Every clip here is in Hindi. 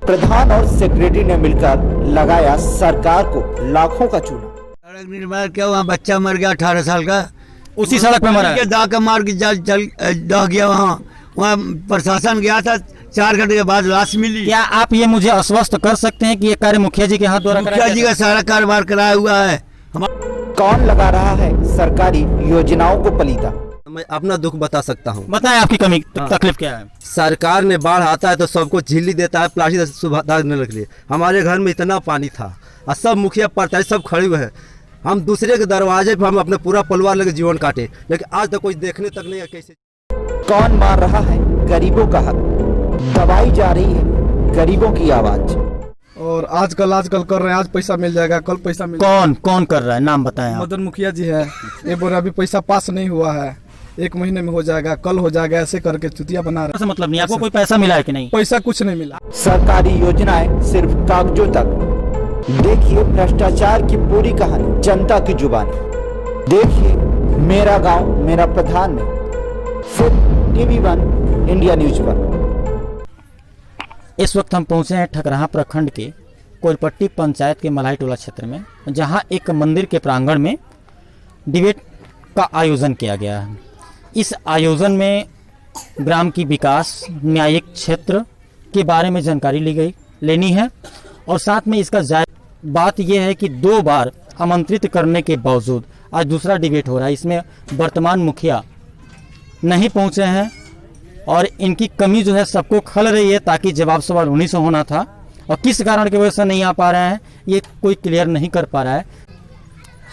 प्रधान और सेक्रेटरी ने मिलकर लगाया सरकार को लाखों का चूना। सड़क निर्माण क्या, वहाँ बच्चा मर गया 18 साल का, उसी सड़क पे मरा है। दाग का मार के जल दह गया। वहाँ प्रशासन गया था, 4 घंटे के बाद लाश मिली। क्या आप ये मुझे आश्वस्त कर सकते हैं कि ये कार्य मुखिया जी के हाथ द्वारा मुखिया जी का सारा कारोबार कराया हुआ है। कौन लगा रहा है सरकारी योजनाओं को पलीता? मैं अपना दुख बता सकता हूँ। बताएं आपकी कमी तकलीफ क्या है। सरकार ने बाढ़ आता है तो सबको झिल्ली देता है, प्लास्टिक से सुधारने के लिए। हमारे घर में इतना पानी था और सब मुखिया पड़ता है, सब खड़े हुए हैं। हम दूसरे के दरवाजे पर हम अपने पूरा परिवार लेकर जीवन काटे, लेकिन आज तक कोई देखने तक नहीं है। कैसे कौन मार रहा है गरीबों का हक? दबाई जा रही है गरीबों की आवाज। और आजकल कर रहे हैं, आज पैसा मिल जाएगा, कल पैसा मिल जाएगा। कौन कर रहा है, नाम बताएं आप। मदन मुखिया जी है, ये बोल रहे अभी पैसा पास नहीं हुआ है, 1 महीने में हो जाएगा, कल हो जाएगा, ऐसे करके चुतिया बना रहे। ऐसा मतलब नहीं, आपको कोई पैसा मिला है कि नहीं? पैसा कुछ नहीं मिला। सरकारी योजनाएं सिर्फ कागजों तक। देखिए भ्रष्टाचार की पूरी कहानी जनता की जुबानी। देखिए मेरा गांव मेरा प्रधान में, सिर्फ TV1 इंडिया न्यूज पर। इस वक्त हम पहुंचे हैं ठकराहा प्रखंड के कोलपट्टी पंचायत के मल्हाई टोला क्षेत्र में, जहां एक मंदिर के प्रांगण में डिबेट का आयोजन किया गया है। इस आयोजन में ग्राम की विकास, न्यायिक क्षेत्र के बारे में जानकारी लेनी है और साथ में इसका बात यह है कि 2 बार आमंत्रित करने के बावजूद आज दूसरा डिबेट हो रहा है। इसमें वर्तमान मुखिया नहीं पहुंचे हैं और इनकी कमी जो है सबको खल रही है, ताकि जवाब सवाल उन्हीं से होना था और किस कारण की वजह से नहीं आ पा रहे हैं ये कोई क्लियर नहीं कर पा रहा है।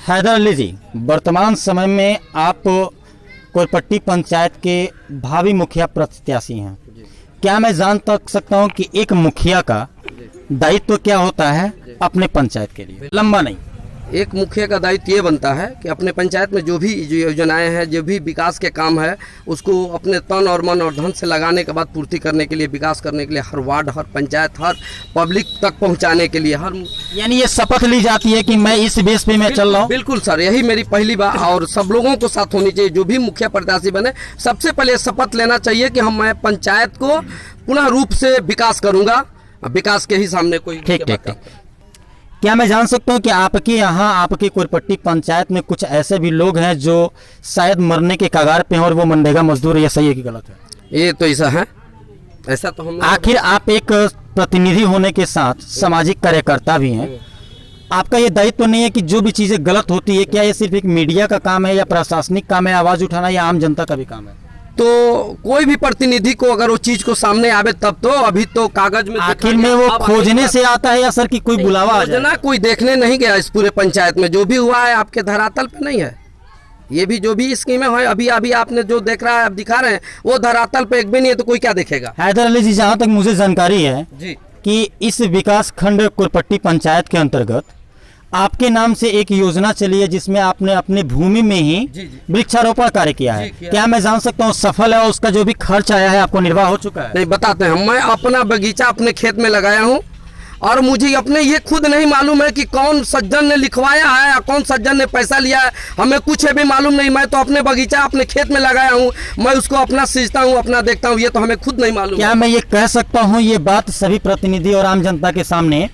हैदर अली जी, वर्तमान समय में आप कोलपट्टी पंचायत के भावी मुखिया प्रत्याशी हैं। क्या मैं जान तक सकता हूं कि एक मुखिया का दायित्व क्या होता है अपने पंचायत के लिए? लंबा नहीं, एक मुखिया का दायित्व ये बनता है कि अपने पंचायत में जो योजनाएं हैं, जो भी विकास के काम है, उसको अपने तन और मन और धन से लगाने के बाद पूर्ति करने के लिए, विकास करने के लिए हर वार्ड, हर पंचायत, हर पब्लिक तक पहुंचाने के लिए यानी ये शपथ ली जाती है कि मैं इस बेस पे मैं चल रहा हूँ। बिल्कुल सर, यही मेरी पहली बात। और सब लोगों को साथ होनी चाहिए, जो भी मुखिया प्रत्याशी बने सबसे पहले शपथ लेना चाहिए कि मैं पंचायत को पूर्ण रूप से विकास करूंगा, विकास के ही सामने कोई। ठीक। क्या मैं जान सकता हूं कि आपके यहाँ, आपके कोलपट्टी पंचायत में कुछ ऐसे भी लोग हैं जो शायद मरने के कगार पे हैं और वो मनरेगा मजदूर है? ये सही है कि गलत है? ये तो ऐसा है, ऐसा तो हम। आखिर आप एक प्रतिनिधि होने के साथ सामाजिक कार्यकर्ता भी हैं, आपका ये दायित्व तो नहीं है कि जो भी चीजें गलत होती है, क्या ये सिर्फ एक मीडिया का काम है या प्रशासनिक काम है, आवाज उठाना, या आम जनता का भी काम है? तो कोई भी प्रतिनिधि को अगर वो चीज को सामने आवे तब तो, अभी तो कागज में आखिर में वो खोजने से आता है या सर की कोई बुलावा आ जाए? कोई देखने नहीं गया इस पूरे पंचायत में। जो भी हुआ है आपके धरातल पे नहीं है। ये भी जो भी स्कीमें है अभी आपने जो देख रहा है, आप दिखा रहे हैं, वो धरातल पे एक भी नहीं है, तो कोई क्या देखेगा? हैदर अली जी, जहाँ तक मुझे जानकारी है जी कि इस विकास खंड कोलपट्टी पंचायत के अंतर्गत आपके नाम से एक योजना चली है जिसमें आपने अपने भूमि में ही वृक्षारोपण कार्य किया है। क्या मैं जान सकता हूँ सफल है और उसका जो भी खर्च आया है आपको निर्वाह हो चुका है? नहीं, बताते हैं। मैं अपना बगीचा अपने खेत में लगाया हूँ और मुझे अपने ये खुद नहीं मालूम है कि कौन सज्जन ने लिखवाया है या कौन सज्जन ने पैसा लिया है, हमें कुछ भी मालूम नहीं। मैं तो अपने बगीचा अपने खेत में लगाया हूँ, मैं उसको अपना सींचता हूँ, अपना देखता हूँ, ये तो हमें खुद नहीं मालूम। क्या मैं ये कह सकता हूँ ये बात सभी प्रतिनिधि और आम जनता के सामने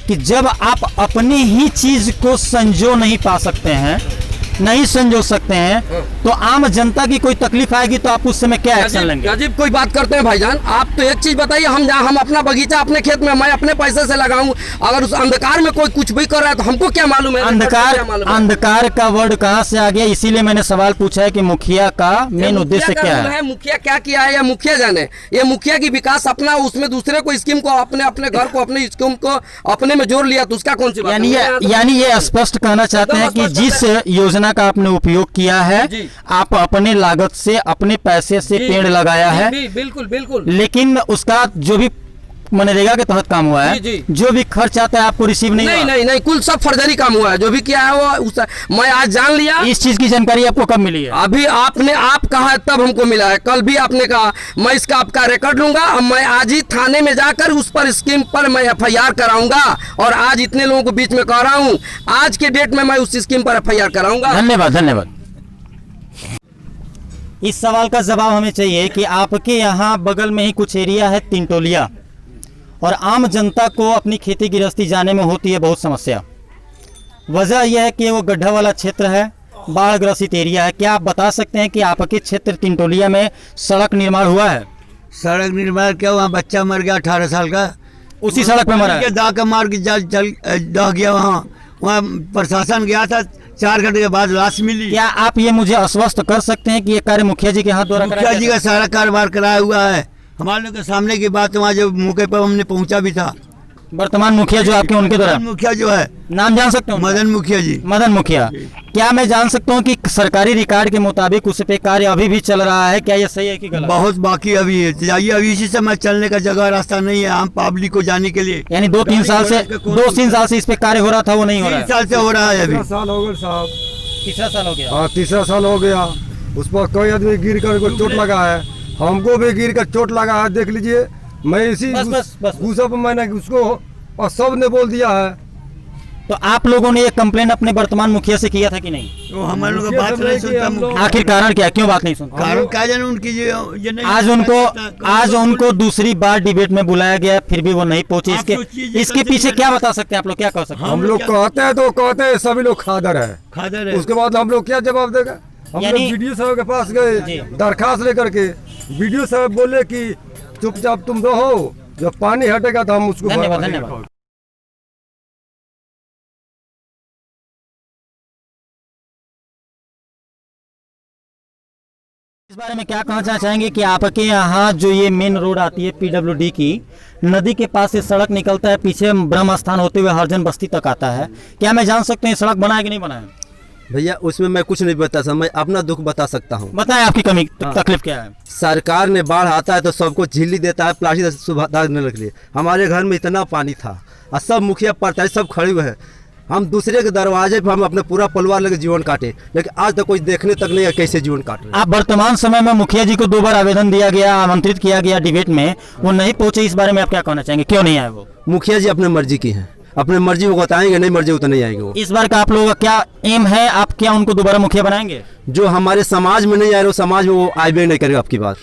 कि जब आप अपनी ही चीज को संजो नहीं पा सकते हैं, नहीं संजो सकते हैं, तो आम जनता की कोई तकलीफ आएगी तो आप उस समय क्या एक्शन लेंगे? अजीब कोई बात करते हैं भाईजान। आप तो एक चीज बताइए, हम अपना बगीचा अपने खेत में मैं अपने पैसे से लगाऊं, अगर उस अंधकार में कोई कुछ भी कर रहा है तो हमको क्या मालूम है? अंधकार का वर्ड कहाँ से आ गया? इसीलिए मैंने सवाल पूछा है कि मुखिया का मेन उद्देश्य क्या है? मुखिया क्या किया है या मुखिया जाने। ये मुखिया की विकास अपना, उसमें दूसरे को स्कीम को अपने घर को, अपने स्कीम को अपने में जोड़ लिया, तो उसका कौन सी बात? यानी ये स्पष्ट कहना चाहते हैं कि जिस योजना का आपने उपयोग किया है, आप अपने लागत से, अपने पैसे से पेड़ लगाया है, बिल्कुल, लेकिन उसका जो भी मनरेगा के तहत काम हुआ है, जो भी खर्च आता है आपको रिसीव नहीं, कुल सब फर्जरी काम हुआ है। जो भी किया है वो मैं आज जान लिया। इस चीज की जानकारी आपको कब मिली है? अभी आप कहा है तब हमको मिला है। कल भी आपने कहा, मैं इसका आपका रिकॉर्ड लूंगा और मैं आज ही थाने में जाकर उस पर स्कीम पर मैं FIR कराऊंगा, और आज इतने लोगों को बीच में कह रहा हूँ, आज के डेट में मैं उस स्कीम पर FIR कराऊंगा। धन्यवाद। इस सवाल का जवाब हमें चाहिए कि आपके यहाँ बगल में ही कुछ एरिया है तिनटोलिया, और आम जनता को अपनी खेती गृहस्थी जाने में होती है बहुत समस्या। वजह यह है कि वो गड्ढा वाला क्षेत्र है, बाढ़ ग्रसित एरिया है। क्या आप बता सकते हैं कि आपके क्षेत्र तिनटोलिया में सड़क निर्माण हुआ है? सड़क निर्माण क्या, वहाँ बच्चा मर गया 18 साल का, उसी सड़क पे मरा है? दा का मार के चल दह गया। वहाँ प्रशासन गया था, 4 घंटे के बाद लाश मिली। क्या आप ये मुझे आश्वस्त कर सकते हैं कि ये कार्य मुखिया जी के हाथ द्वारा मुखिया जी का सारा कारोबार कराया हुआ है। हमारे लोग के सामने की बात, वहाँ जब मौके पर हमने पहुँचा भी था। वर्तमान मुखिया जो आपके उनके द्वारा, मुखिया जो है, नाम जान सकते हो? मदन मुखिया जी। मदन मुखिया। क्या मैं जान सकता हूँ कि सरकारी रिकॉर्ड के मुताबिक उस पे कार्य अभी भी चल रहा है? क्या ये सही है कि गलत? बहुत बाकी अभी है, जाइए अभी इसी समय चलने का जगह रास्ता नहीं है आम पब्लिक को जाने के लिए। यानी 2-3 साल से इस पे कार्य हो रहा था, वो नहीं हो रहा 3 साल से हो रहा है अभी। साल हो गए साहब। तीसरा साल हो गया। हाँ, तीसरा साल हो गया। उस पर कई आदमी गिर कर को चोट लगा है, हमको भी गिर कर चोट लगा है। देख लीजिए, मैं इसी बस। गुस्सा पर मैंने उसको और सब ने बोल दिया है। तो आप लोगों ने ये कंप्लेन अपने वर्तमान मुखिया से किया था कि नहीं? तो हमारे लोग बात नहीं सुनता। आखिर कारण क्या, क्यों बात नहीं सुनता? कारण क्या जाने उनकी ये नहीं। आज उनको दूसरी बार डिबेट में बुलाया गया, फिर भी वो नहीं पहुंचे। इसके पीछे क्या बता सकते हैं आप लोग, क्या कह सकते हैं? हम लोग कहते हैं तो कहते हैं सभी लोग खादर है। उसके बाद हम लोग क्या जवाब देगा? हम लोग वीडियो साहब के पास गए दरखास्त लेकर के। वीडियो साहब बोले कि चुपचाप तुम रहो, जब पानी हटेगा तो हम उसको। धन्यवाद। इस बारे में क्या कहना चाहेंगे कि आपके यहाँ जो ये मेन रोड आती है पीडब्ल्यूडी की, नदी के पास से सड़क निकलता है, पीछे ब्रह्म स्थान होते हुए हरजन बस्ती तक आता है। क्या मैं जान सकता हूँ सड़क बना है कि नहीं बना है? भैया उसमें मैं कुछ नहीं बता सकता, मैं अपना दुख बता सकता हूँ। बताएं आपकी कमी तकलीफ क्या है? सरकार ने बाढ़ आता है तो सबको झिल्ली देता है, प्लास्टिक सुधारने के लिए। हमारे घर में इतना पानी था और सब मुखिया प्रत्याशी सब खड़े हुए हैं। हम दूसरे के दरवाजे पर हम अपने पूरा परिवार लेकर जीवन काटे, लेकिन आज तक कोई देखने तक नहीं है कैसे जीवन काटे। आप वर्तमान समय में मुखिया जी को 2 बार आवेदन दिया गया, आमंत्रित किया गया डिबेट में, वो नहीं पहुंचे। इस बारे में आप क्या कहना चाहेंगे, क्यों नहीं आए वो? मुखिया जी अपने मर्जी की हैं, अपने मर्जी वो बताएंगे, नहीं मर्जी तो नहीं आएंगे वो। इस बार का आप लोगों का क्या एम है? आप क्या उनको दोबारा मुखिया बनाएंगे? जो हमारे समाज में नहीं आए वो समाज में वो आए नहीं करेगा आपकी बार।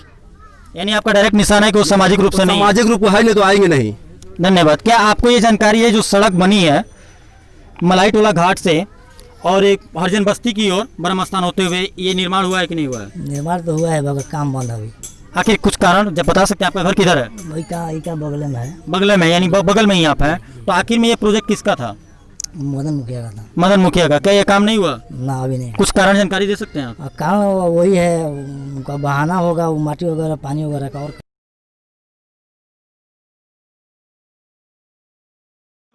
यानी आपका डायरेक्ट निशाना है कि वो सामाजिक रूप से नहीं? सामाजिक रूप है नहीं तो आएंगे नहीं। धन्यवाद। क्या आपको ये जानकारी है जो सड़क बनी है मलाई टोला घाट से और एक हरजन बस्ती की ओर ब्रह्म स्थान होते हुए, ये निर्माण हुआ है कि नहीं हुआ है? निर्माण तो हुआ है मगर काम बंद है अभी। आखिर कुछ कारण जब बता सकते हैं? आपका घर किधर है? वही का बगल में है। बगल में, यानी बगल में ही आप हैं। तो आखिर में ये प्रोजेक्ट किसका था? मदन मुखिया का था। मदन मुखिया का। क्या ये काम नहीं हुआ? ना अभी नहीं। कुछ कारण जानकारी दे सकते हैं आप? कारण वही है, उनका बहाना होगा, वो माटी वगैरह पानी वगैरह का। और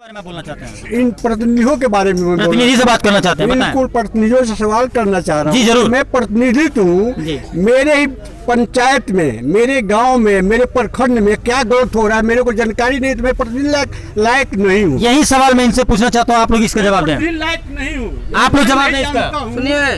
बारे में बोलना चाहते हैं? इन प्रतिनिधियों के बारे में मैं प्रतिनिधि से बात करना चाहते हैं, बताएं। बिल्कुल प्रतिनिधियों से सवाल करना चाह रहा हूँ। जी जरूर। मैं प्रतिनिधित्व हूँ, जी। मेरे ही पंचायत में, मेरे गांव में, मेरे प्रखंड में क्या गलत हो रहा है मेरे को जानकारी नहीं, तो मैं प्रतिनिधि लायक नहीं हूँ। यही सवाल मैं इनसे पूछना चाहता हूँ, आप लोग इसका जवाब दें। लायक नहीं हूँ, आप लोग जवाब दें इसका। सुनिए,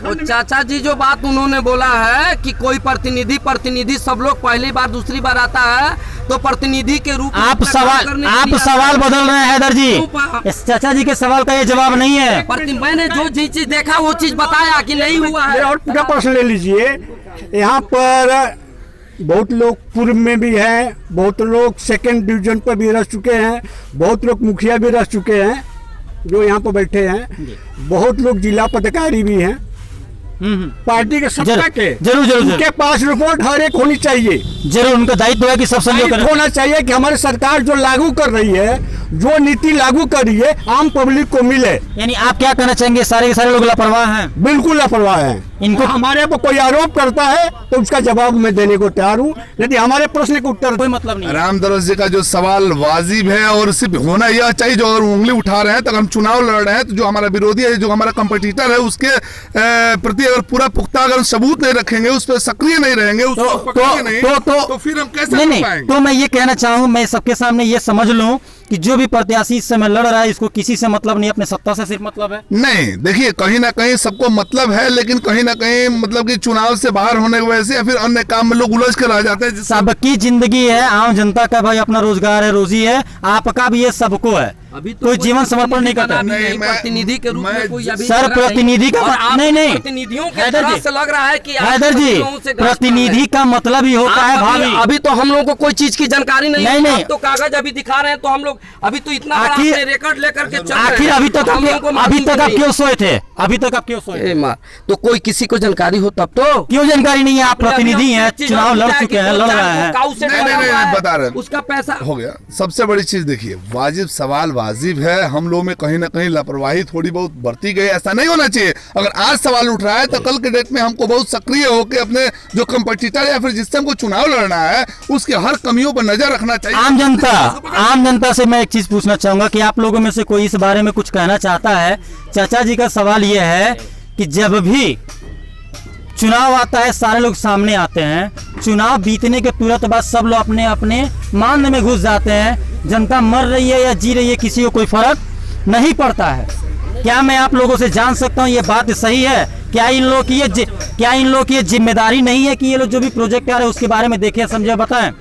वो चाचा जी जो बात उन्होंने बोला है कि कोई प्रतिनिधि सब लोग पहली बार दूसरी बार आता है तो प्रतिनिधि के रूप में आप सवाल बदल रहे हैं हैदर जी। इस चाचा जी के सवाल का ये जवाब नहीं है। मैंने जो चीज देखा वो चीज बताया कि नहीं हुआ है। और पूरा प्रश्न ले लीजिए। यहाँ पर बहुत लोग पूर्व में भी हैं, बहुत लोग सेकंड डिवीजन पर भी रह चुके हैं, बहुत लोग मुखिया भी रह चुके हैं जो यहाँ पर बैठे हैं, बहुत लोग जिला पदाधिकारी भी हैं पार्टी के सत्ता के। जरूर उनके पास रिपोर्ट हर एक होनी चाहिए। जरूर उनका दायित्व है कि सब सहयोग होना चाहिए कि हमारी सरकार जो लागू कर रही है, जो नीति लागू कर रही है, आम पब्लिक को मिले। यानी आप क्या कहना चाहेंगे, सारे के सारे लोग लापरवाह हैं? बिल्कुल लापरवाह हैं। इनको हमारे पर कोई आरोप करता है तो उसका जवाब मैं देने को तैयार हूँ, यदि हमारे प्रश्न का उत्तर कोई मतलब नहीं। राम दरस जी का जो सवाल वाजिब है और सिर्फ होना यह चाहिए, जो अगर उंगली उठा रहे हैं तो हम चुनाव लड़ रहे हैं तो जो हमारा विरोधी है, जो हमारा कंपटीटर है, उसके प्रति अगर पूरा पुख्ता अगर सबूत नहीं रखेंगे, उस पर सक्रिय नहीं रहेंगे, उसको पकड़ेंगे नहीं, तो फिर हम कैसे नहीं। तो मैं ये कहना चाहूँ, मैं सबके सामने ये समझ लूँ कि जो भी प्रत्याशी इस समय लड़ रहा है, इसको किसी से मतलब नहीं, अपने सत्ता से सिर्फ मतलब है। नहीं, देखिए कहीं ना कहीं सबको मतलब है, लेकिन कहीं ना कहीं मतलब कि चुनाव से बाहर होने की वजह से या फिर अन्य काम में लोग उलझ कर रह जाते हैं। सबकी जिंदगी है, आम जनता का भाई अपना रोजगार है, रोजी है, आपका भी ये सबको है। अभी तो कोई जीवन समर्पण नहीं करता। नहीं, मैं- प्रतिनिधि के रूप में कोई अभी सर, चल रहा प्रतिनिधि का और आप नहीं। प्रतिनिधियों के हैदर तरह जी, से लग रहा है कि आप हैदर जी, प्रतिनिधियों से ग्रस्त प्रतिनिधि का मतलब ही होता है भाभी। अभी तो हम लोगों को कोई चीज की जानकारी नहीं है। नहीं। आप तो कागज अभी दिखा रहे हैं तो हम लोग अभी तो इतना बड़ा आखिर- आपने रिकॉर्ड लेकर के चल रहे हैं। आखिर अभी तक हम लोगों को अभी मालूम तक आप नहीं। क्यों सोए थे? अभी तक आप क्यों सोए थे? ए माँ, तो कोई किसी को जानकारी हो तब तो क्यों जानकारी नहीं है? आप प्रतिनिधि हैं, चुनाव लड़ चुके हैं, लड़ रहे हैं। काऊ से नहीं, डरा नहीं, हुआ है, बता रहे हैं। उसका पैसा हो गया। सबसे बड़ी चीज देखिए, वाजिब सवाल वाजिब है। हम लोग में कहीं ना कहीं लापरवाही थोड़ी बहुत बरती गई, ऐसा नहीं होना चाहिए। अगर आज सवाल उठ रहा है तो कल के डेट में हमको बहुत सक्रिय होकर अपने जो कंपटीटर या फिर जिससे हमको चुनाव लड़ना है उसके हर कमियों पर नजर रखना चाहिए। आम जनता से मैं एक चीज पूछना चाहूंगा कि आप लोगों में से कोई इस बारे में कुछ कहना चाहता है? चाचा जी का सवाल यह है कि जब भी चुनाव आता है सारे लोग सामने आते हैं, चुनाव बीतने के तुरंत बाद सब लोग अपने अपने मान में घुस जाते हैं। जनता मर रही है या जी रही है किसी को कोई फर्क नहीं पड़ता है। क्या मैं आप लोगों से जान सकता हूँ ये बात सही है? क्या इन लोगों की ये जिम्मेदारी नहीं है कि ये लोग जो भी प्रोजेक्ट आ रहे हैं उसके बारे में देखें समझे बताएं?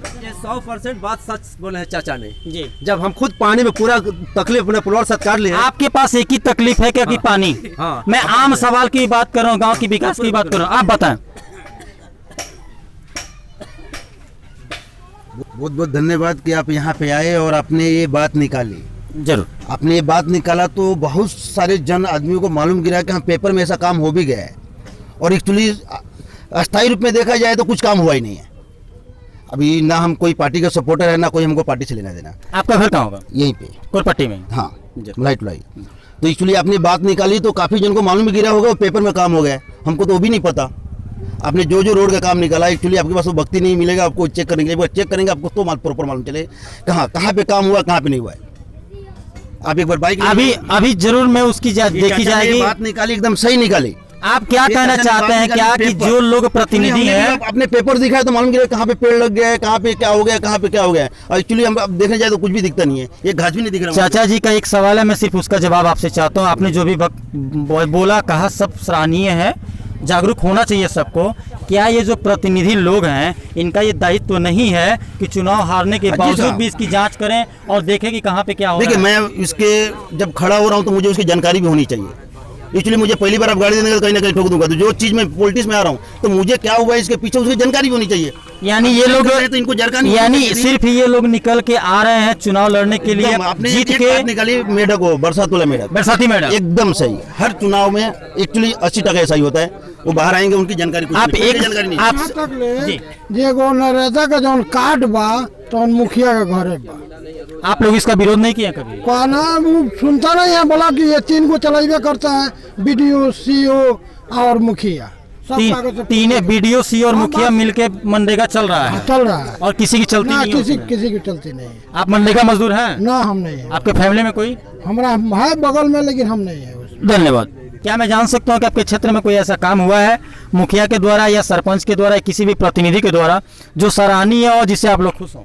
100% बात सच बोले हैं चाचा ने जी। जब हम खुद पानी में पूरा तकलीफ अपने पुलवार सत्कार लिए। आपके पास एक ही तकलीफ है क्या कि पानी? हाँ। मैं आम सवाल की बात कर रहा हूँ, गांव की विकास की बात कर रहा हूँ, आप बताएं। बहुत बहुत धन्यवाद कि आप यहाँ पे आए और आपने ये बात निकाली। जरूर। आपने ये बात निकाला तो बहुत सारे जन आदमियों को मालूम गिरा कि हाँ पेपर में ऐसा काम हो भी गया है और एक्चुअली अस्थायी रूप में देखा जाए तो कुछ काम हुआ ही नहीं है। अभी ना हम कोई पार्टी का सपोर्टर है ना कोई हमको पार्टी से लेना देना। आपका घर कहाँ होगा? यहीं पे कोरपट्टी में। हाँ, लाइट लाई। तो एक्चुअली आपने बात निकाली तो काफ़ी जन को मालूम गिरा होगा पेपर में काम हो गया, हमको तो वो भी नहीं पता। आपने जो जो रोड का काम निकाला एक्चुअली आपके पास वो वक्त ही नहीं मिलेगा आपको चेक करने के लिए। चेक करेंगे आपको तो प्रॉपर मालूम चले कहाँ पे काम हुआ कहाँ पे नहीं हुआ है। आप एक बार बाइक अभी जरूर मैं उसकी देखी जाएगी। बात निकाली एकदम सही निकाली। आप क्या कहना चाहते हैं क्या कि जो लोग प्रतिनिधि हैं अपने पेपर दिखाए तो मालूम गिरा कहाँ पे पेड़ लग गया है, कहाँ पे क्या हो गया, कहाँ पे क्या हो गया है। और एक्चुअली हम अब देखने जाए तो कुछ भी दिखता नहीं है, ये घास भी नहीं दिख रहा। चाचा जी का एक सवाल है, मैं सिर्फ उसका जवाब आपसे चाहता हूँ। आपने जो भी बोला कहा सब सराहनीय है, जागरूक होना चाहिए सबको। क्या ये जो प्रतिनिधि लोग हैं इनका ये दायित्व तो नहीं है कि चुनाव हारने के बावजूद भी इसकी जांच करें और देखें कि कहाँ पे क्या हो रहा है? देखिए मैं इसके जब खड़ा हो रहा हूँ तो मुझे उसकी जानकारी भी होनी चाहिए। इसलिए मुझे पहली बार आप गाड़ी देने का कहीं ना कहीं ठोक दूंगा। तो जो चीज में पॉलिटिक्स में आ रहा हूँ तो मुझे क्या हुआ इसके पीछे उसकी जानकारी भी होनी चाहिए। यानी ये लोग तो इनको जानकारी यानी सिर्फ ये लोग निकल के आ रहे हैं चुनाव लड़ने के लिए जीत के निकाली। मेढक हो बरसात वाला मेढक, बरसाती मेढक एकदम सही। हर चुनाव में एक्चुअली 80% ऐसा ही होता है। वो बाहर आएंगे उनकी जानकारी कुछ आप नहीं, एक जानकारी नहीं। आप जे नरेगा का जौन कार्ड बा तो मुखिया का घरे बा। आप लोग इसका विरोध नहीं किया कभी? कहना वो सुनता नहीं है, बोला कि ये 3 को चलाइबे करता है, बीडीओ सीओ और मुखिया तीन बीडीओ सी और मुखिया मिलके मनरेगा चल रहा है। चल रहा है और किसी की चलती ना, नहीं? किसी की चलती नहीं। आप मनरेगा मजदूर हैं? ना हम नहीं है। आपके फैमिली में कोई? हमारा है बगल में लेकिन हम नहीं है उसमें। धन्यवाद। क्या मैं जान सकता हूँ कि आपके क्षेत्र में कोई ऐसा काम हुआ है मुखिया के द्वारा या सरपंच के द्वारा या किसी भी प्रतिनिधि के द्वारा जो सराहनीय है और जिससे आप लोग खुश हों?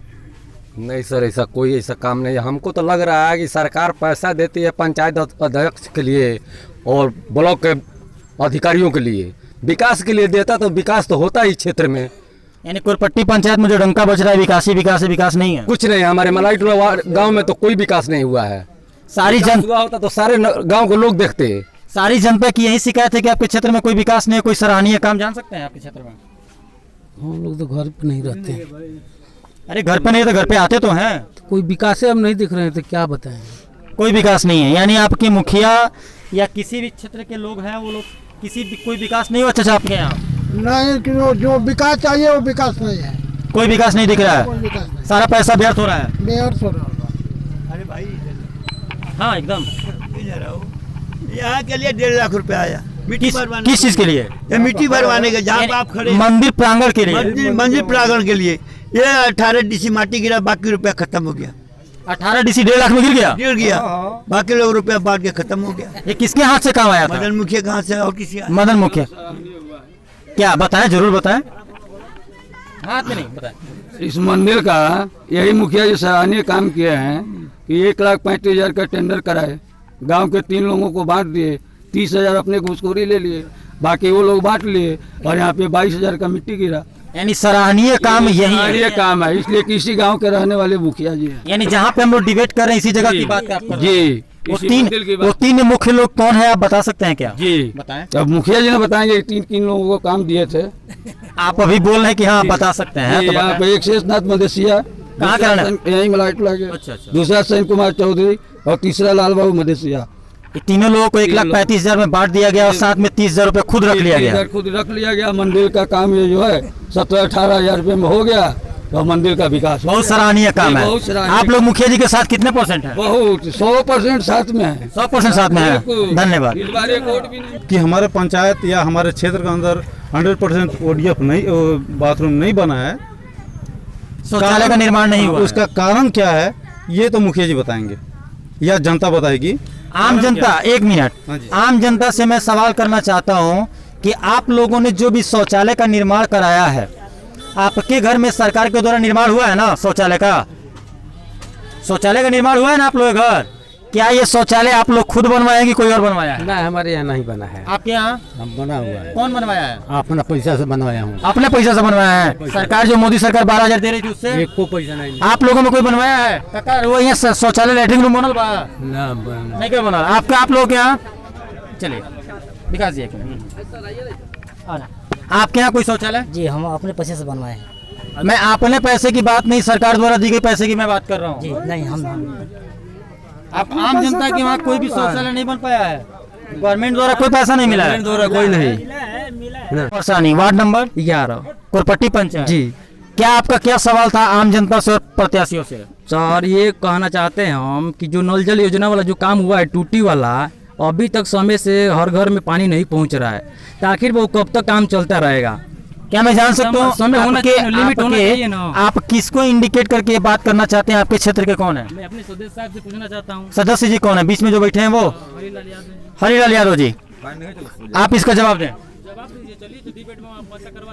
नहीं सर, ऐसा कोई ऐसा काम नहीं है। हमको तो लग रहा है कि सरकार पैसा देती है पंचायत अध्यक्ष के लिए और ब्लॉक के अधिकारियों के लिए, विकास के लिए देता तो विकास तो होता ही क्षेत्र में। यानी कोरपट्टी पंचायत में जो डंका बज रहा है विकास ही विकास है, विकास नहीं है? कुछ नहीं, हमारे मलाईटोला गांव में तो कोई विकास नहीं हुआ है। सारी हुआ होता तो सारे गांव के लोग देखते हैं। सारी जनता की यही शिकायत है कि आपके क्षेत्र में कोई विकास नहीं है, कोई सराहनीय काम जान सकते हैं आपके क्षेत्र में? हम लोग तो घर पे नहीं रहते। अरे घर पे नहीं तो घर पे आते तो हैं। कोई विकास हम नहीं दिख रहे हैं तो क्या बताएं? कोई विकास नहीं है। यानी आपके मुखिया या किसी भी क्षेत्र के लोग हैं वो लोग कोई विकास नहीं हुआ चाचा आपके यहाँ? नहीं, जो विकास चाहिए वो विकास नहीं है। कोई विकास नहीं दिख रहा है, सारा पैसा व्यर्थ हो रहा है। व्यर्थ हो रहा है। अरे भाई हाँ एकदम। यहाँ के लिए 1.5 लाख रुपया आया। किस चीज के लिए? ये मिट्टी भरवाने के, जहाँ आप खड़े मंदिर प्रांगण के लिए। मंदिर प्रांगण के लिए ये 18 डीसी माटी गिरा, बाकी रुपया खत्म हो गया। 18 डीसी 1.5 लाख में गिर गया। बाकी लोग रुपया बांट के खत्म हो गया। ये किसके हाथ से काम आया था? मदन मुखिया कहाँ से और किसी? मदन मुखिया। क्या बताएं, जरूर बताएं। हाथ में नहीं बताएं। इस मंदिर का यही मुखिया जो सराहनीय काम किए हैं कि 1,35,000 का टेंडर कराए, गांव के 3 लोगों को बांट दिए, 30,000 अपने घूसखोरी ले लिए, बाकी वो लोग बांट लिए और यहाँ पे 22,000 का मिट्टी गिरा। यानी सराहनीय काम यही है। ये काम है, इसलिए कि इसी गांव के रहने वाले मुखिया जी हैं। यानी जहाँ पे हम लोग डिबेट कर रहे हैं इसी जगह की बात आप कर रहे हैं। जी, वो तीन मुख्य लोग कौन है आप बता सकते हैं क्या? जी बताएं। अब मुखिया जी ने बताएंगे, तीन लोगों को काम दिए थे। आप अभी बोल रहे हैं कि हाँ बता सकते हैं, तो यहाँ पे एक शेषनाथ मदेशिया, कहाँ का रहना? यही मलाइट लगे। अच्छा अच्छा। दूसरा सैन कुमार चौधरी और तीसरा लाल बाबू मदेशिया। ये तीनों लोगों को 1,35,000 में बांट दिया गया और साथ में 30,000 रुपए खुद रख लिया गया। खुद रख लिया गया। मंदिर का काम ये जो है 17-18 रुपए में हो गया और मंदिर का विकास। बहुत सराहनीय काम है। आप लोग मुखिया जी के साथ कितने % है? बहुत 100% साथ में है। 100% साथ में है। धन्यवाद। इस बार एक वोट भी नहीं। कि हमारे पंचायत या हमारे क्षेत्र के अंदर 100% ODF नहीं, बाथरूम नहीं बना है, शौचालय का निर्माण नहीं हुआ। उसका कारण क्या है ये तो मुखिया जी बताएंगे या जनता बताएगी। आम जनता, एक मिनट, आम जनता से मैं सवाल करना चाहता हूं कि आप लोगों ने जो भी शौचालय का निर्माण कराया है, आपके घर में सरकार के द्वारा निर्माण हुआ है ना शौचालय का? शौचालय का निर्माण हुआ है ना आप लोगों के घर? क्या ये शौचालय आप लोग खुद बनवाए कि कोई और बनवाया है? नहीं, हमारे यहाँ नहीं बना है। आपके यहाँ बना हुआ है। कौन बनवाया है? अपना पैसा से बनवाया हूँ। अपने पैसा से बनवाया है? सरकार जो मोदी सरकार 12,000 दे रही थी उससे एक को पैसा नहीं। आप लोगों में कोई बनवाया है? काका वो यहाँ शौचालय लैट्रिन रूम बनल बा? नहीं क्या बनल? आपका आप लोग यहाँ चलिए विकास जी आपके यहाँ कोई शौचालय? जी हम अपने पैसे से बनवाए हैं। मैं अपने पैसे की बात नहीं, सरकार द्वारा दी गई पैसे की मैं बात कर रहा हूँ। जी नहीं, हम आप आम जनता के वहाँ कोई भी शौचालय नहीं बन पाया है? गवर्नमेंट द्वारा कोई पैसा नहीं मिला है? द्वारा कोई नहीं। परेशानी वार्ड नंबर 11 कोरपट्टी पंचायत। जी क्या आपका क्या सवाल था आम जनता से और प्रत्याशियों से? सर, ये कहना चाहते हैं हम कि जो नल जल योजना वाला जो काम हुआ है टूटी वाला, अभी तक समय से हर घर में पानी नहीं पहुंच रहा है, तो आखिर वो कब तक काम चलता रहेगा? क्या मैं जान सकता हूँ समय होना चाहिए, लिमिट होना चाहिए ना। आप किसको इंडिकेट करके ये बात करना चाहते हैं? आपके क्षेत्र के कौन है? मैं अपने सदस्य साहब से पूछना चाहता हूँ। सदस्य जी कौन है बीच में जो बैठे हैं? वो हरिलाल यादव जी। आप इसका जवाब दें।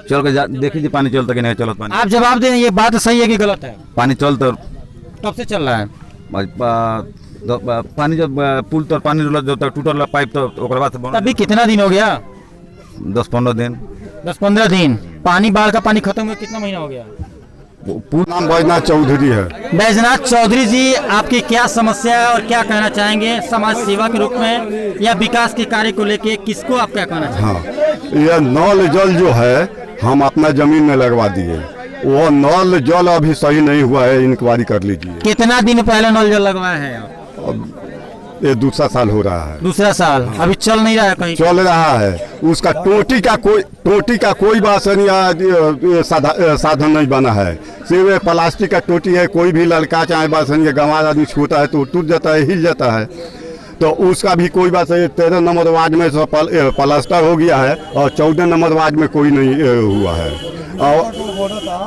चल के देखिए पानी चलता कि नहीं चलता पानी। आप जवाब दें, ये बात सही है कि गलत है? पानी चलता कब से चल रहा है? पानी जब पुल तर पानी जब तक टूटल पाइप तो ओकर बाद अभी कितना दिन हो गया? 10-15 दिन। 10-15 दिन। पानी बाढ़ का पानी खत्म हुए कितना महीना हो गया? नाम बैजनाथ चौधरी है। बैजनाथ चौधरी जी, आपकी क्या समस्या है और क्या कहना चाहेंगे समाज सेवा के रूप में या विकास के कार्य को लेके? किसको आप क्या कहना चाहेंगे? हाँ, यह नल जल जो है हम अपना जमीन में लगवा दिए, वो नल जल अभी सही नहीं हुआ है, इंक्वायरी कर लीजिए। कितना दिन पहले नल जल लगवाया है आप? ये दूसरा साल हो रहा है। दूसरा साल अभी चल नहीं रहा है कहीं? चल रहा है। उसका टोटी का कोई बासन या साधन नहीं बना है, सिर्फ प्लास्टिक का टोटी है। कोई भी लड़का चाहे बासन या गंवार आदमी छूता है तो टूट जाता है, हिल जाता है, तो उसका भी कोई बात नहीं। 13 नंबर वार्ड में प्लास्टर हो गया है और 14 नंबर वार्ड में कोई नहीं हुआ है। और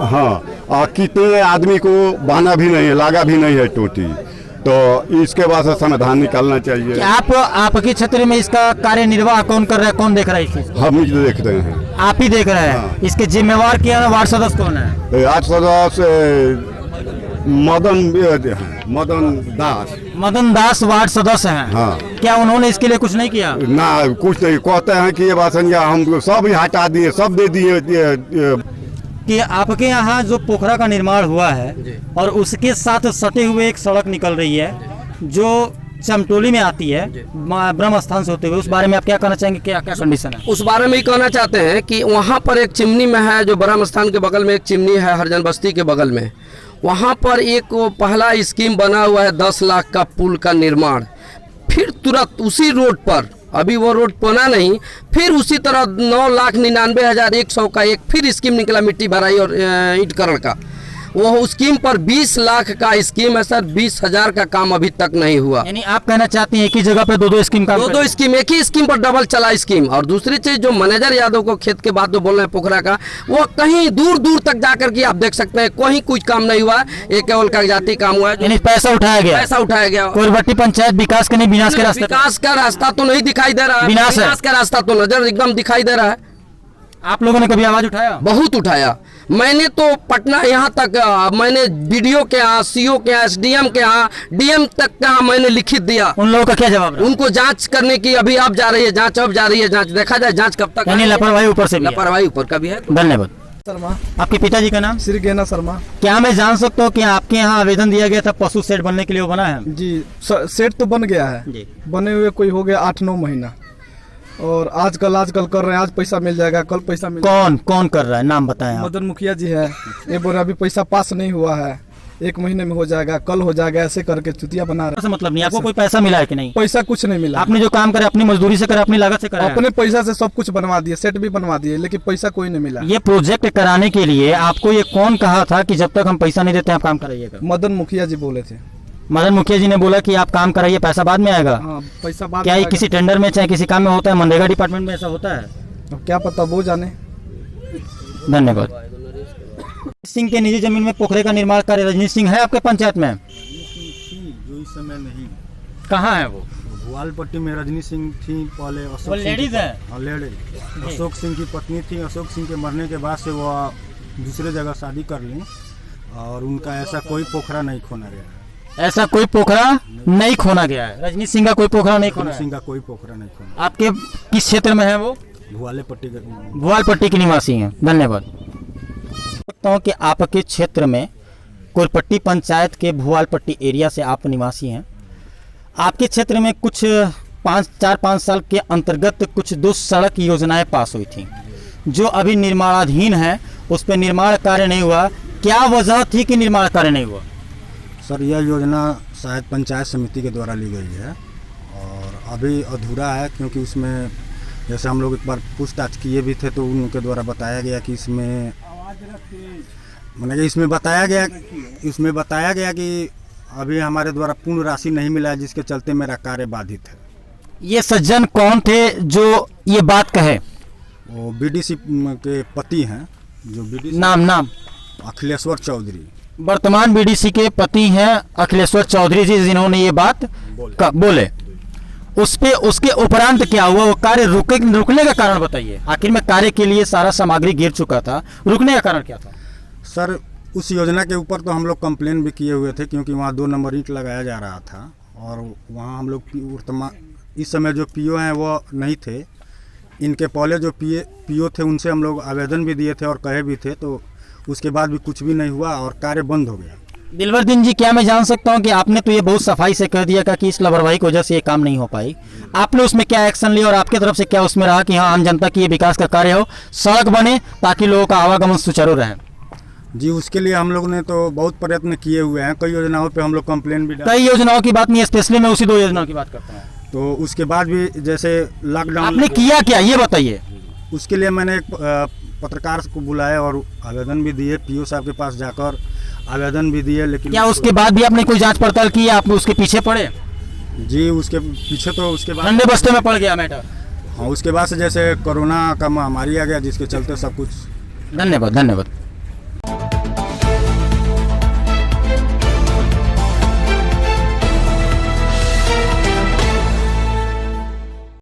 हाँ, और कितने आदमी को बना भी नहीं है, लगा भी नहीं है टोटी, तो इसके बाद समाधान निकालना चाहिए। आपके क्षेत्र में इसका कार्य निर्वाह कौन कर रहा है, कौन देख रहा है इस चीज? हम ही देख रहे हैं। आप ही देख रहे हैं? हाँ। इसके जिम्मेवार क्या है? वार्ड सदस्य कौन है? वार्ड सदस्य मदन दास वार्ड सदस्य हैं। हाँ। क्या उन्होंने इसके लिए कुछ नहीं किया? ना, कुछ नहीं। कहते हैं कि ये बासन हम सब ही हटा दिए, सब दे दिए। कि आपके यहाँ जो पोखरा का निर्माण हुआ है और उसके साथ सटे हुए एक सड़क निकल रही है जो चमटोली में आती है ब्रह्म स्थान से होते हुए, उस बारे में आप क्या कहना चाहेंगे? क्या क्या कंडीशन है उस बारे में? ही कहना चाहते हैं कि वहाँ पर एक चिमनी में है, जो ब्रह्म स्थान के बगल में एक चिमनी है, हरजन बस्ती के बगल में, वहाँ पर एक पहला स्कीम बना हुआ है 10 लाख का पुल का निर्माण। फिर तुरंत उसी रोड पर, अभी वो रोड बना नहीं, फिर उसी तरह 9,99,100 का एक फिर स्कीम निकला, मिट्टी भराई और ईंटकरण का। वो स्कीम पर 20 लाख का स्कीम है सर, 20,000 का काम अभी तक नहीं हुआ। यानी आप कहना चाहते हैं एक ही जगह पे दो स्कीम का? दो स्कीम, एक ही स्कीम पर डबल चला स्कीम। और दूसरी चीज, जो मैनेजर यादव को खेत के बाद जो बोल रहे हैं पोखरा का, वो कहीं दूर दूर तक जाकर के आप देख सकते हैं कहीं कुछ काम नहीं हुआ, एक केवल कागजाती काम हुआ है। यानी पैसा उठाया गया? पैसा उठाया गया। कोरबट्टी पंचायत विकास का नहीं, विनाश का रास्ता? विकास का रास्ता तो नहीं दिखाई दे रहा है, विनाश का रास्ता तो नजर एकदम दिखाई दे रहा है। आप लोगों ने कभी आवाज उठाया? बहुत उठाया। मैंने तो पटना यहाँ तक, मैंने बीडीओ के यहाँ, सीओ के यहाँ, एसडीएम के यहाँ, डीएम तक का मैंने लिखित दिया। उन लोगों का क्या जवाब रहा? उनको जांच करने की अभी आप जा रही है जांच, अब जा रही है जांच, देखा जाए जांच कब तक। लापरवाही ऊपर से, लापरवाही ऊपर का भी है। धन्यवाद। शर्मा। आपके पिताजी का नाम? श्री गेना शर्मा। क्या मैं जान सकता हूँ कि आपके यहाँ आवेदन दिया गया था पशु शेड बनने के लिए, वो बना है? जी शेड तो बन गया है जी। बने हुए कोई हो गया 8-9 महीना, और आजकल कर रहे हैं। आज पैसा मिल जाएगा, कल पैसा मिल जाएगा। कौन कर रहा है, नाम बताएं। मदन मुखिया जी है। ये बोल रहे अभी पैसा पास नहीं हुआ है, 1 महीने में हो जाएगा, कल हो जाएगा, ऐसे करके चुतिया बना रहे। मतलब नहीं, आपको कोई पैसा मिला है कि नहीं? पैसा कुछ नहीं मिला। आपने जो काम करे अपनी मजदूरी से करे, अपनी लागत से करे? अपने पैसा से सब कुछ बनवा दिए, सेट भी बनवा दिए, लेकिन पैसा कोई नहीं मिला। ये प्रोजेक्ट कराने के लिए आपको ये कौन कहा था कि जब तक हम पैसा नहीं देते आप काम कराइएगा? मदन मुखिया जी बोले थे। मदन मुखिया जी ने बोला कि आप काम कराइए, पैसा बाद में आएगा। पैसा बाद क्या ये किसी टेंडर में चाहे किसी काम में होता है? मनरेगा डिपार्टमेंट में ऐसा होता है? अब क्या पता, वो जाने। धन्यवाद। सिंह के निजी जमीन में पोखरे का निर्माण कार्य रजनीश सिंह है आपके पंचायत में? जो इस समय नहीं। कहाँ है वो? भुआलपट्टी में रजनी सिंह थी पहले। वो लेडीज है? हाँ लेडीज। अशोक सिंह की पत्नी थी। अशोक सिंह के मरने के बाद से वो दूसरे जगह शादी कर ली, और उनका ऐसा कोई पोखरा नहीं खोना गया है। ऐसा कोई पोखरा नहीं खोना गया है? रजनी सिंह का कोई पोखरा नहीं खोना? सिंह का कोई पोखरा नहीं खोना। आपके किस क्षेत्र में है वो? भुआलपट्टी के निवासी हैं। धन्यवाद। सकता हूँ कि आपके क्षेत्र में कोरपट्टी पंचायत के भुआलपट्टी एरिया से आप निवासी हैं। आपके क्षेत्र में कुछ 4-5 साल के अंतर्गत कुछ 2 सड़क योजनाएं पास हुई थी जो अभी निर्माणाधीन है, उस पर निर्माण कार्य नहीं हुआ। क्या वजह थी कि निर्माण कार्य नहीं हुआ? सर यह योजना शायद पंचायत समिति के द्वारा ली गई है और अभी अधूरा है, क्योंकि उसमें जैसे हम लोग एक बार पूछताछ किए भी थे तो उनके द्वारा बताया गया कि इसमें बताया गया कि अभी हमारे द्वारा पूर्ण राशि नहीं मिला है, जिसके चलते मेरा कार्य बाधित है। ये सज्जन कौन थे जो ये बात कहे? वो बीडीसी के पति हैं, जो बीडीसी नाम अखिलेश्वर चौधरी। वर्तमान बीडीसी के पति हैं अखिलेश्वर चौधरी जी, जिन्होंने ये बात बोले। उसके उपरांत क्या हुआ? वो कार्य रुकने का कारण बताइए। आखिर में कार्य के लिए सारा सामग्री गिर चुका था, रुकने का कारण क्या था? सर उस योजना के ऊपर तो हम लोग कंप्लेन भी किए हुए थे, क्योंकि वहाँ 2 नंबर ईंट लगाया जा रहा था, और वहाँ हम लोग इस समय जो पीओ हैं वो नहीं थे। इनके पहले जो पीओ थे उनसे हम लोग आवेदन भी दिए थे और कहे भी थे, तो उसके बाद भी कुछ भी नहीं हुआ और कार्य बंद हो गया। दिलवरदीन जी, क्या मैं जान सकता हूं कि आपने तो ये बहुत सफाई से कह दिया कि इस लापरवाही की वजह से ये काम नहीं हो पाई, आपने उसमें क्या एक्शन लिया और आपकी तरफ से क्या उसमें रहा कि हाँ आम जनता की ये विकास का कार्य हो, सड़क बने ताकि लोगों का आवागमन सुचारू रहे? जी उसके लिए हम लोग ने तो बहुत प्रयत्न किए हुए हैं। कई योजनाओं पे हम लोग कंप्लेन भी कई योजनाओं की बात नहीं, स्पेशली मैं उसी 2 योजनाओं की बात करता हूँ। तो उसके बाद भी जैसे लॉकडाउन आपने किया क्या ये बताइए? उसके लिए मैंने एक पत्रकार को बुलाया और आवेदन भी दिए, पीओ साहब के पास जाकर आवेदन भी दिए। लेकिन क्या उसके बाद भी आपने कोई जांच पड़ताल की? आप उसके पीछे पड़े? जी उसके पीछे तो उसके बाद ठंडे बस्ते में पड़ गया मैटर। हाँ उसके बाद से जैसे कोरोना का महामारी आ गया, जिसके चलते सब कुछ। धन्यवाद।